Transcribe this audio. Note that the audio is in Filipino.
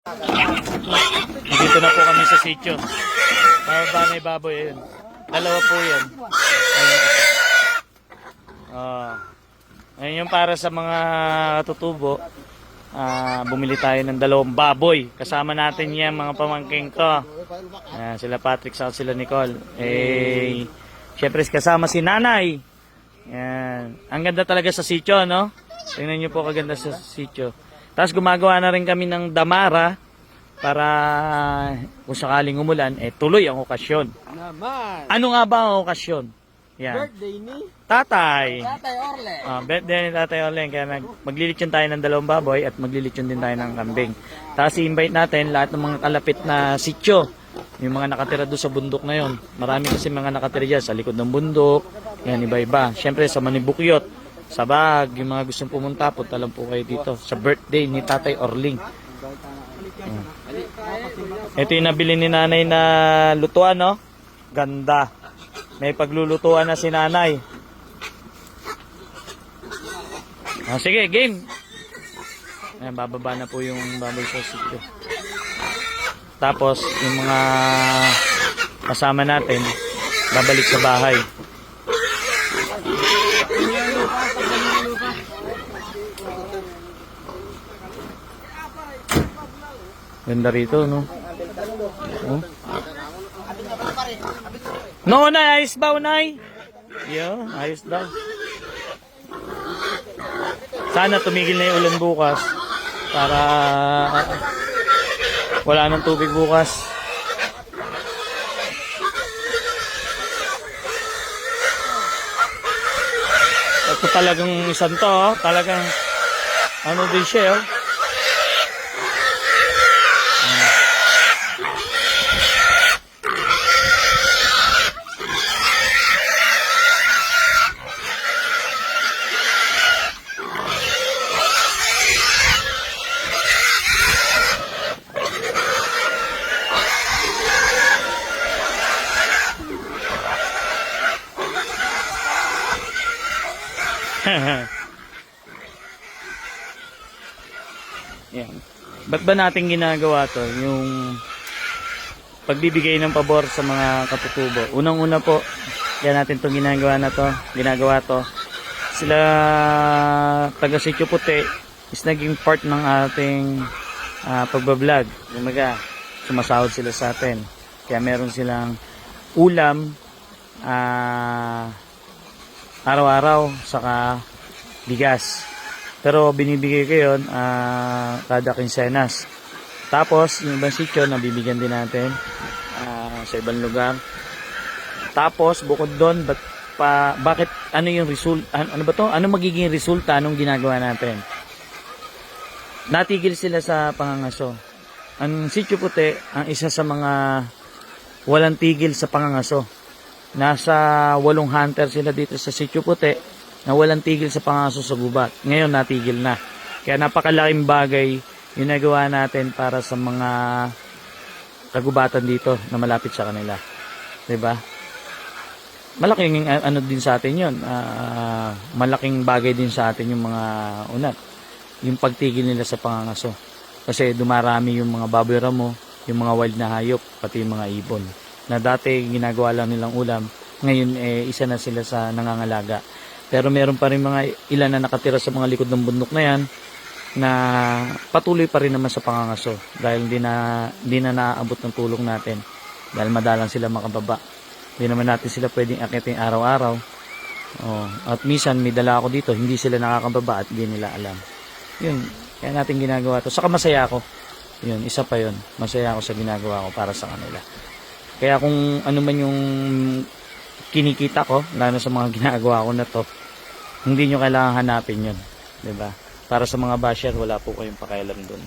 Dito na po kami sa sitio. Bababa na yung baboy. Ayun. Dalawa po yan. Ayun. Ayun yung para sa mga katutubo. Bumili tayo ng 2 baboy. Kasama natin yan mga pamangking ko. Sila Patrick sa sila Nicole. Siyempre kasama si Nanay. Yan. Ang ganda talaga sa sitio, no? Tingnan nyo po kaganda sa sitio. Tapos gumagawa na rin kami ng damara para kung sakaling umulan, tuloy ang okasyon. Naman. Ano nga ba ang okasyon? Yan. Birthday ni Tatay. Tatay Orle. Birthday ni Tatay Orle. Kaya maglilitsyon tayo ng 2 baboy at maglilitsyon din tayo ng kambing. Tapos i-invite natin lahat ng mga kalapit na sitio. Yung mga nakatira doon sa bundok na yon. Marami kasi mga nakatira dyan sa likod ng bundok. Yan, iba-iba. Siyempre sa Manibukyot, sa Bag, yung mga gustong pumunta, punta lang po kayo dito sa birthday ni Tatay Orling. Ito yung nabili ni Nanay na lutuan, no? Ganda. May paglulutuan na si Nanay. Sige, game. Ayan, bababa na po yung baboy sa sitio. Tapos, yung mga kasama natin, babalik sa bahay. Ganda rito, no? No, Nay, ayos ba, Nay? Yeah, ayos daw. Sana tumigil na yung ulan bukas para wala nang tubig bukas. Ito talagang isang to, talagang ano din siya, oh. Yan. Ba't ba natin ginagawa to? Yung pagbibigay ng pabor sa mga katutubo. Unang-una po, yan natin itong ginagawa to. Sila taga Sitio Puti is naging part ng ating pagbablog. Kumaga, sumasahod sila sa atin. Kaya meron silang ulam araw-araw saka bigas. Pero binibigay ko yun kada quincenas. Tapos yung ibang sityo nabibigyan din natin sa ibang lugar. Tapos bukod doon, bakit ano yung result, ano ba to? Ano magiging resulta nung ginagawa natin? Natigil sila sa pangangaso. Ang Sitio Puti ang isa sa mga walang tigil sa pangangaso. Nasa 8 hunter sila dito sa Sitio Puti na walang tigil sa pangaso sa gubat. Ngayon natigil na. Kaya napakalaking bagay yung nagawa natin para sa mga kagubatan dito na malapit sa kanila. 'Di ba? Malaking ano din sa atin 'yon. Malaking bagay din sa atin yung mga unat. Yung pagtigil nila sa pangangaso. Kasi dumarami yung mga baboy ramo, yung mga wild na hayop, pati yung mga ibon. Na dati ginagawa lang nilang ulam, ngayon isa na sila sa nangangalaga. Pero meron pa rin mga ilan na nakatira sa mga likod ng bundok na yan na patuloy pa rin naman sa pangangaso dahil hindi na naaabot ng tulong natin dahil madalang sila makababa. Hindi naman natin sila pwedeng akitin araw-araw. At minsan may dala ako dito, hindi sila nakakababa at hindi nila alam. Yun, kaya natin ginagawa to. Saka masaya ako. Yun, isa pa yun. Masaya ako sa ginagawa ko para sa kanila. Kaya kung ano man yung kinikita ko, lalo sa mga ginagawa ko na to, hindi nyo kailangan hanapin yun. Diba? Para sa mga basher, wala po kayong pakialam dun.